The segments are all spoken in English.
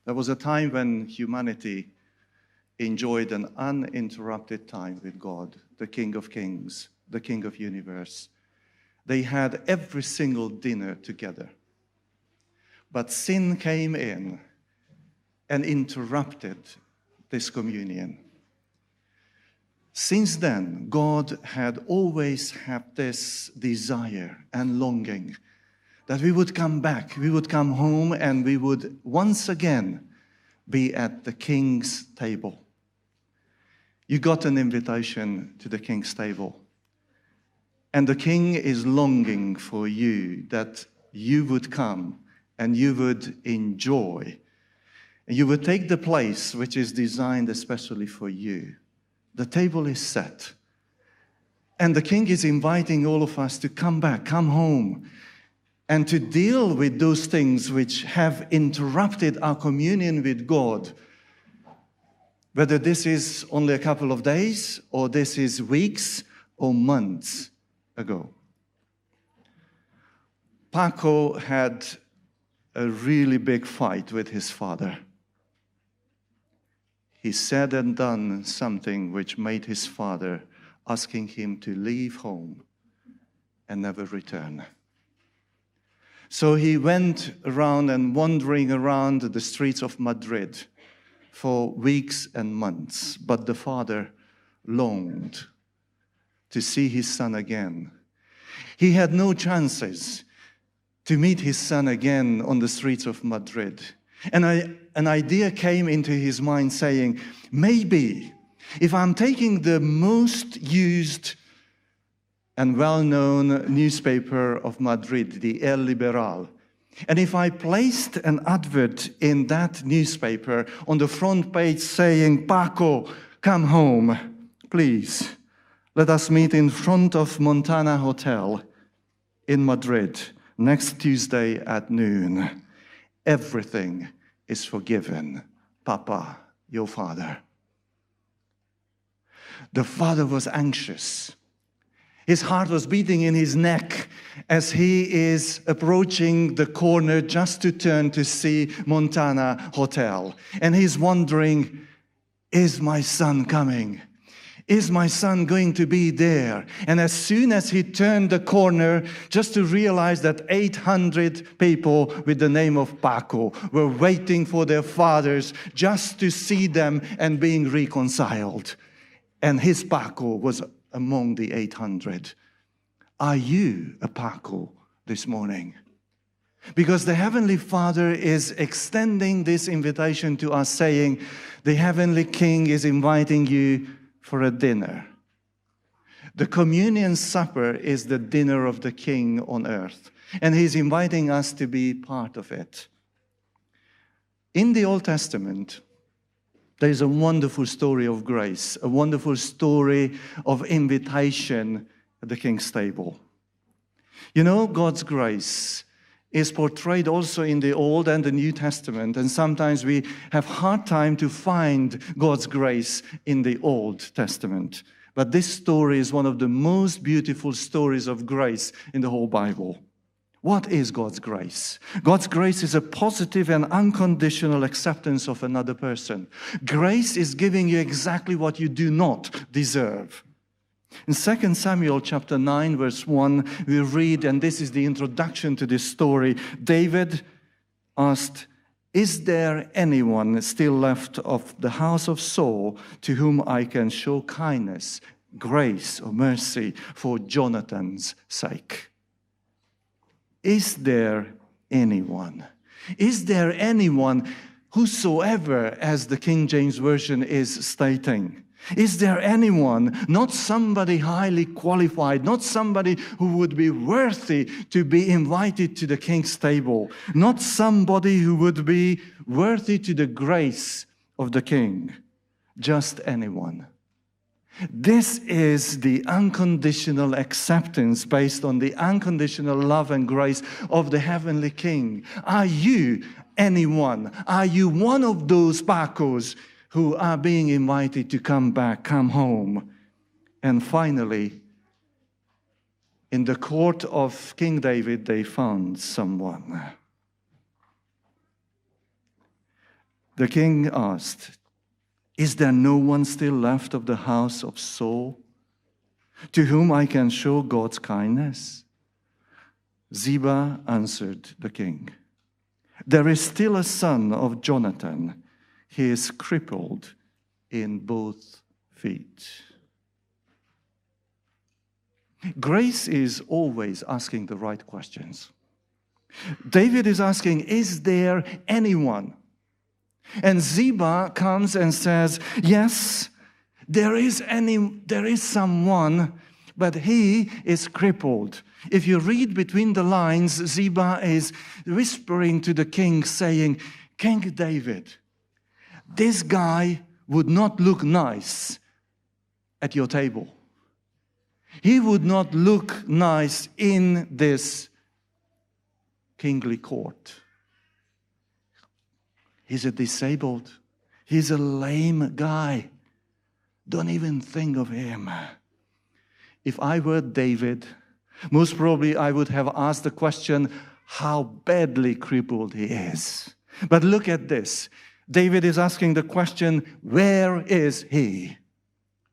There was a time when humanity enjoyed an uninterrupted time with God, the King of Kings, the King of Universe. They had every single dinner together. But sin came in and interrupted this communion. Since then, God had always had this desire and longing that we would come back, we would come home, and we would once again be at the King's table. You got an invitation to the King's table. And the King is longing for you, that you would come and you would enjoy. And you would take the place which is designed especially for you. The table is set. And the King is inviting all of us to come back, come home, and to deal with those things which have interrupted our communion with God. Whether this is only a couple of days, or this is weeks or months ago. Paco had a really big fight with his father. He said and done something which made his father asking him to leave home and never return. So he went around and wandering around the streets of Madrid for weeks and months, but the father longed to see his son again. He had no chances to meet his son again on the streets of Madrid. And an idea came into his mind saying, maybe if I'm taking the most used and well-known newspaper of Madrid, the El Liberal, and if I placed an advert in that newspaper on the front page saying, Paco, come home, please. Let us meet in front of Montana Hotel in Madrid next Tuesday at noon. Everything is forgiven. Papa, your father. The father was anxious. His heart was beating in his neck as he is approaching the corner just to turn to see Montana Hotel. And he's wondering, is my son coming? Is my son going to be there? And as soon as he turned the corner, just to realize that 800 people with the name of Paco were waiting for their fathers just to see them and being reconciled. And his Paco was among the 800. Are you a Paco this morning? Because the Heavenly Father is extending this invitation to us, saying, the Heavenly King is inviting you for a dinner. The communion supper is the dinner of the King on earth, and He's inviting us to be part of it. In the Old Testament, there is a wonderful story of grace, a wonderful story of invitation at the King's table. You know, God's grace is portrayed also in the Old and the New Testament, and sometimes we have a hard time to find God's grace in the Old Testament. But this story is one of the most beautiful stories of grace in the whole Bible. What is God's grace? God's grace is a positive and unconditional acceptance of another person. Grace is giving you exactly what you do not deserve. In 2 Samuel chapter 9, verse 1, we read, and this is the introduction to this story, David asked, is there anyone still left of the house of Saul to whom I can show kindness, grace, or mercy for Jonathan's sake? Is there anyone? Is there anyone, whosoever, as the King James Version is stating? Is there anyone, not somebody highly qualified, not somebody who would be worthy to be invited to the King's table, not somebody who would be worthy to the grace of the King, just anyone? This is the unconditional acceptance based on the unconditional love and grace of the Heavenly King. Are you anyone? Are you one of those Pacos who are being invited to come back, come home? And finally, in the court of King David, they found someone. The king asked, "Is there no one still left of the house of Saul to whom I can show God's kindness?" Ziba answered the king, "There is still a son of Jonathan. He is crippled in both feet." Grace is always asking the right questions. David is asking, is there anyone? And Ziba comes and says, yes, there is someone, but he is crippled. If you read between the lines, Ziba is whispering to the king, saying, "King David, this guy would not look nice at your table. He would not look nice in this kingly court. He's a disabled, he's a lame guy. Don't even think of him." If I were David, most probably I would have asked the question, how badly crippled he is. But look at this. David is asking the question, where is he?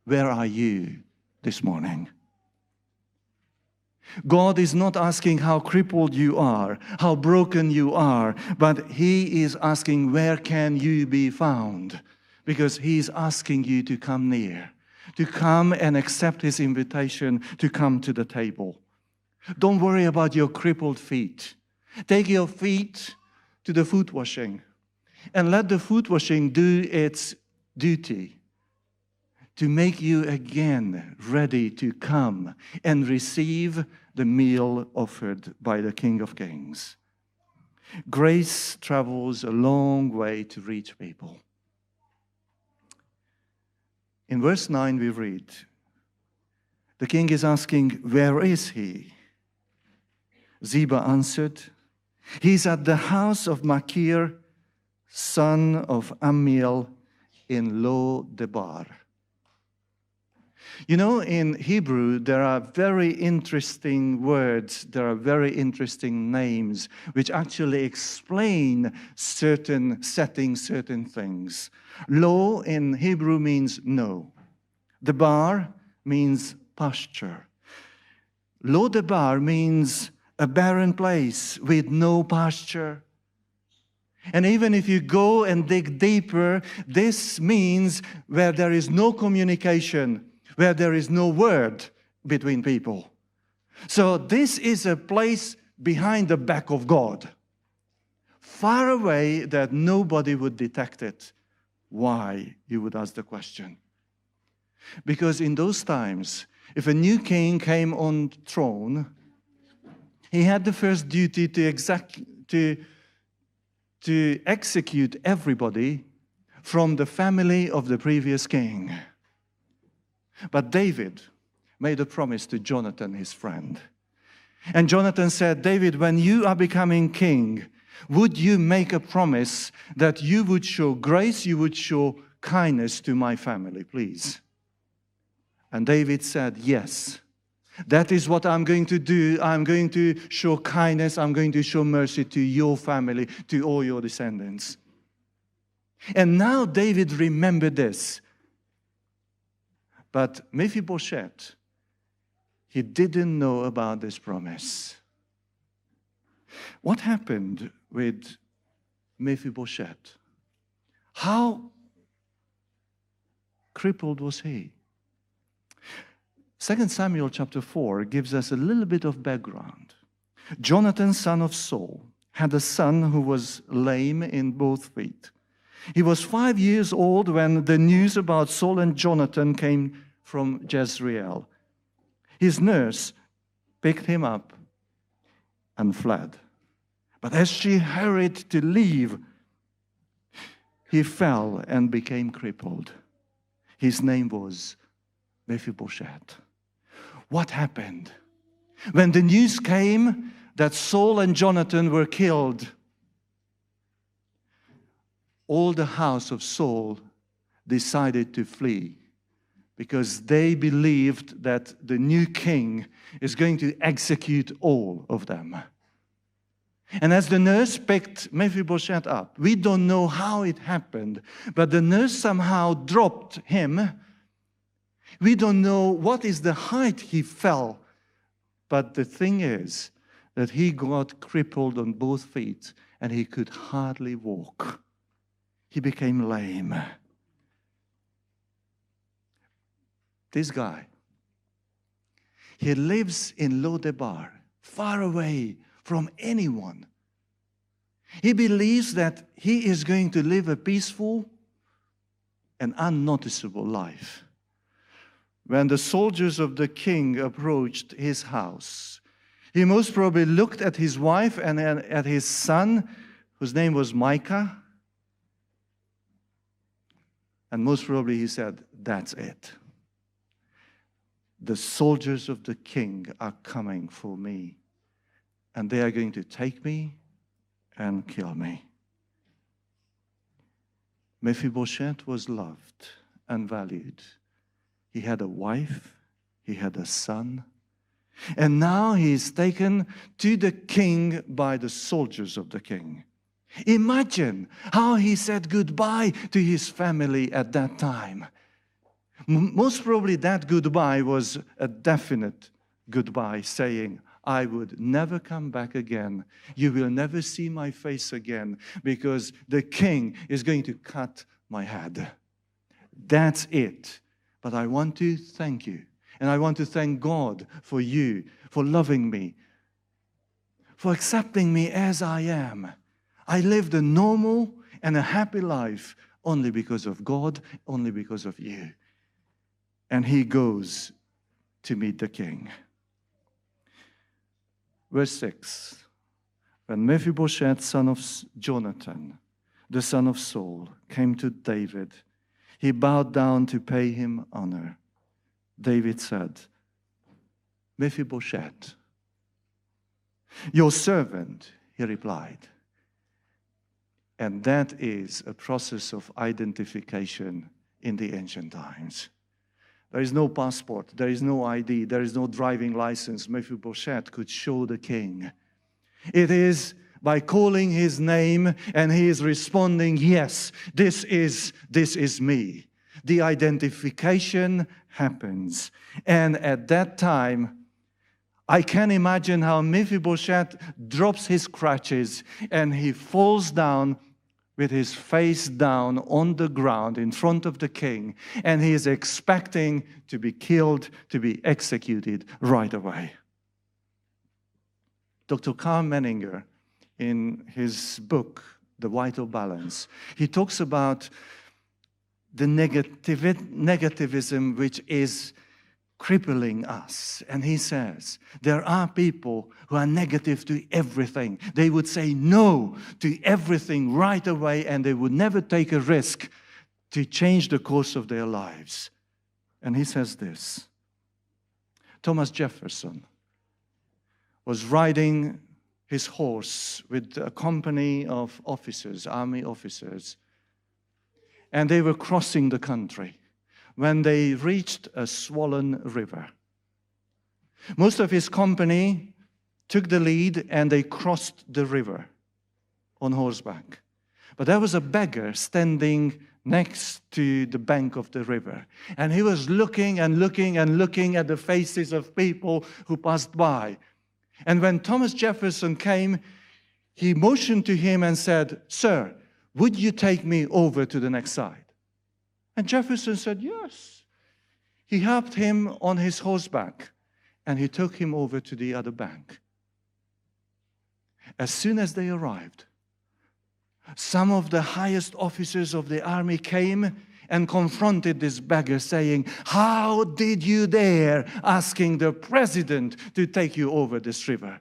Where are you this morning? God is not asking how crippled you are, how broken you are, but he is asking, where can you be found? Because he's asking you to come near, to come and accept his invitation to come to the table. Don't worry about your crippled feet. Take your feet to the foot washing and let the foot washing do its duty to make you again ready to come and receive the meal offered by the King of Kings. Grace travels a long way to reach people. In verse 9 we read, the king is asking, where is he? Ziba answered, he's at the house of Machir, son of Ammiel, in Lo-debar. You know, in Hebrew, there are very interesting words, there are very interesting names, which actually explain certain settings, certain things. Lo in Hebrew means no. Debar means pasture. Lo-debar means a barren place with no pasture. And even if you go and dig deeper, this means where there is no communication, where there is no word between people. So this is a place behind the back of God, far away that nobody would detect it. Why, you would ask the question? Because in those times, if a new king came on the throne, he had the first duty to execute everybody from the family of the previous king. But David made a promise to Jonathan, his friend. And Jonathan said, David, when you are becoming king, would you make a promise that you would show grace, you would show kindness to my family, please? And David said, yes, that is what I'm going to do. I'm going to show kindness, I'm going to show mercy to your family, to all your descendants. And now David remembered this. But Mephibosheth, he didn't know about this promise. What happened with Mephibosheth? How crippled was he? 2 Samuel chapter 4 gives us a little bit of background. Jonathan, son of Saul, had a son who was lame in both feet. He was 5 years old when the news about Saul and Jonathan came from Jezreel. His nurse picked him up and fled. But as she hurried to leave, he fell and became crippled. His name was Mephibosheth. What happened? When the news came that Saul and Jonathan were killed, all the house of Saul decided to flee because they believed that the new king is going to execute all of them. And as the nurse picked Mephibosheth up, we don't know how it happened, but the nurse somehow dropped him. We don't know what is the height he fell, but the thing is that he got crippled on both feet and he could hardly walk. He became lame. This guy, he lives in Lodebar, far away from anyone. He believes that he is going to live a peaceful and unnoticeable life. When the soldiers of the king approached his house, he most probably looked at his wife and at his son, whose name was Micah, and most probably he said, "That's it. The soldiers of the king are coming for me, and they are going to take me and kill me." Mephibosheth was loved and valued. He had a wife, he had a son, and now he is taken to the king by the soldiers of the king. Imagine how he said goodbye to his family at that time. Most probably that goodbye was a definite goodbye, saying, "I would never come back again. You will never see my face again because the king is going to cut my head. That's it. But I want to thank you. And I want to thank God for you, for loving me, for accepting me as I am. I lived a normal and a happy life only because of God, only because of you." And he goes to meet the king. Verse 6. When Mephibosheth, son of Jonathan, the son of Saul, came to David, he bowed down to pay him honor. David said, "Mephibosheth." "Your servant," he replied. And that is a process of identification in the ancient times. There is no passport, there is no ID, there is no driving license Mephibosheth could show the king. It is by calling his name and he is responding, "Yes, this is me." The identification happens. And at that time, I can imagine how Mephibosheth drops his crutches and he falls down with his face down on the ground in front of the king, and he is expecting to be killed, to be executed right away. Dr. Karl Menninger, in his book, The Vital Balance, he talks about the negativism which is crippling us. And he says, there are people who are negative to everything. They would say no to everything right away, and they would never take a risk to change the course of their lives. And he says this: Thomas Jefferson was riding his horse with a company of officers, army officers, and they were crossing the country when they reached a swollen river. Most of his company took the lead and they crossed the river on horseback. But there was a beggar standing next to the bank of the river. And he was looking and looking and looking at the faces of people who passed by. And when Thomas Jefferson came, he motioned to him and said, "Sir, would you take me over to the next side?" And Jefferson said, "Yes." He helped him on his horseback, and he took him over to the other bank. As soon as they arrived, some of the highest officers of the army came and confronted this beggar, saying, "How did you dare asking the president to take you over this river?"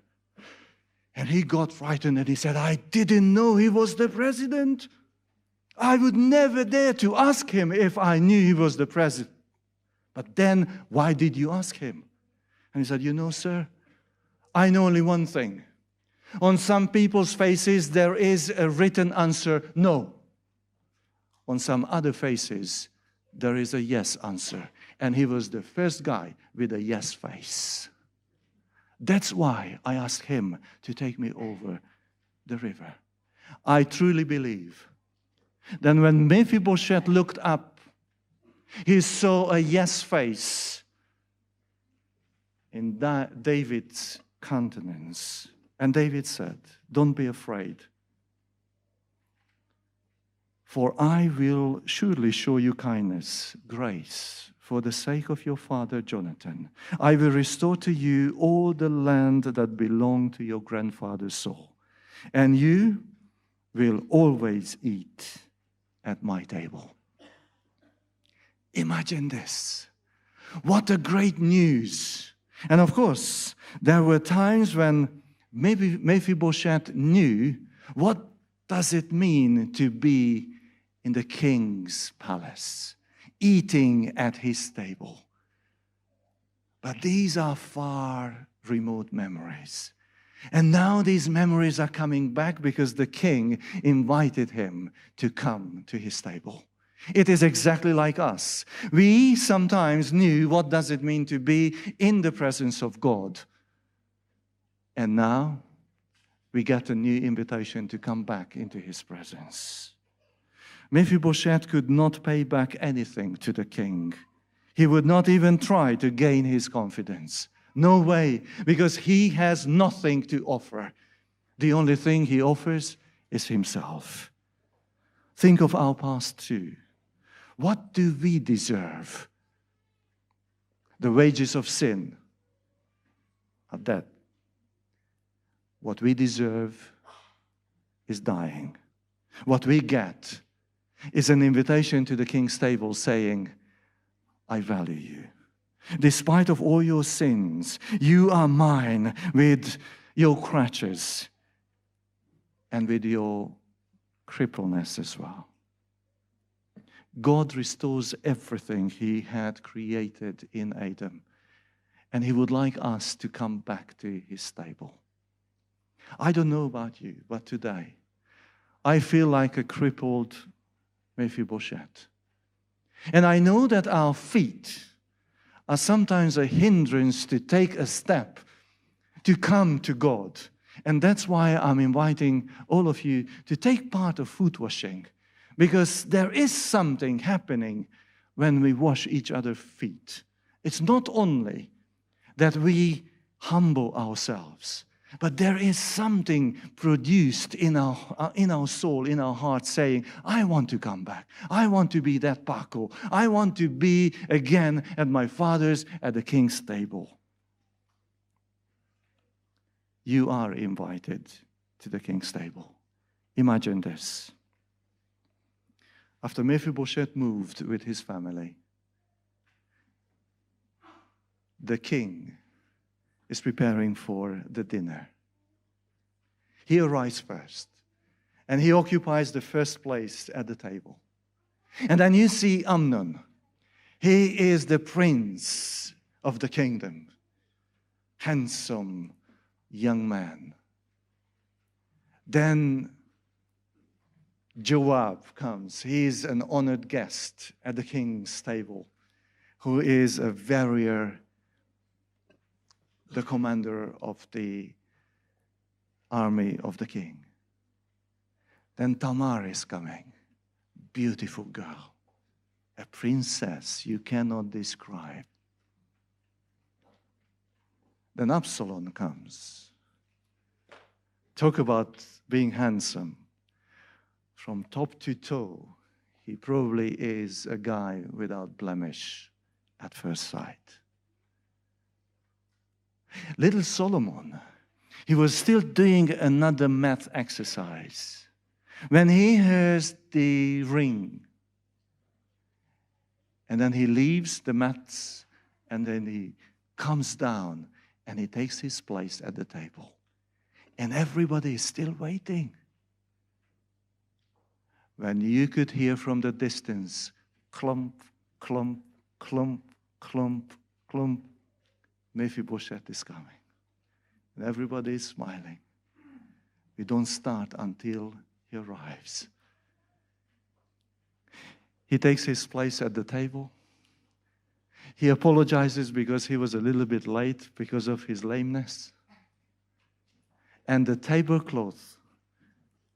And he got frightened and he said, "I didn't know he was the president. I would never dare to ask him if I knew he was the president." "But then, why did you ask him?" And he said, "You know, sir, I know only one thing. On some people's faces, there is a written answer, no. On some other faces, there is a yes answer." And he was the first guy with a yes face. That's why I asked him to take me over the river. I truly believe that when Mephibosheth looked up, he saw a yes face in David's countenance. And David said, "Don't be afraid, for I will surely show you kindness, grace, for the sake of your father Jonathan. I will restore to you all the land that belonged to your grandfather Saul, and you will always eat at my table." Imagine this. What a great news. And of course, there were times when maybe Mephibosheth knew what does it mean to be in the king's palace, eating at his table. But these are far remote memories. And now these memories are coming back because the king invited him to come to his table. It is exactly like us. We sometimes knew what does it mean to be in the presence of God. And now we get a new invitation to come back into his presence. Mephibosheth could not pay back anything to the king. He would not even try to gain his confidence. No way, because he has nothing to offer. The only thing he offers is himself. Think of our past too. What do we deserve? The wages of sin are death. What we deserve is dying. What we get is an invitation to the king's table saying, "I value you. Despite of all your sins, you are mine with your crutches and with your crippleness as well." God restores everything he had created in Adam, and he would like us to come back to his table. I don't know about you, but today I feel like a crippled Mephibosheth. And I know that our feet are sometimes a hindrance to take a step, to come to God. And that's why I'm inviting all of you to take part of foot washing, because there is something happening when we wash each other's feet. It's not only that we humble ourselves, but there is something produced in our soul, in our heart, saying, "I want to come back. I want to be that Paco. I want to be again at my father's, at the king's table." You are invited to the king's table. Imagine this. After Mephibosheth moved with his family, the king is preparing for the dinner. He arrives first, and he occupies the first place at the table. And then you see Amnon. He is the prince of the kingdom, handsome young man. Then Joab comes. He is an honored guest at the king's table, who is a warrior, the commander of the army of the king. Then Tamar is coming, beautiful girl, a princess you cannot describe. Then Absalom comes. Talk about being handsome. From top to toe, he probably is a guy without blemish at first sight. Little Solomon, he was still doing another math exercise when he hears the ring. And then he leaves the maths, and then he comes down and he takes his place at the table. And everybody is still waiting. When you could hear from the distance, clump, clump, clump, clump, clump, Mephibosheth is coming. And everybody is smiling. We don't start until he arrives. He takes his place at the table. He apologizes because he was a little bit late because of his lameness. And the tablecloth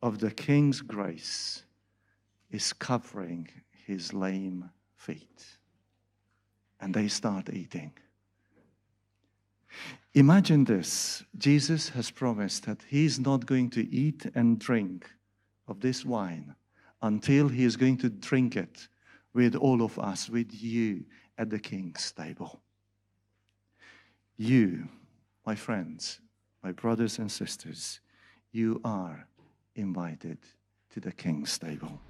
of the King's grace is covering his lame feet. And they start eating. Imagine this. Jesus has promised that he's not going to eat and drink of this wine until he is going to drink it with all of us, with you at the King's table. You, my friends, my brothers and sisters, you are invited to the King's table.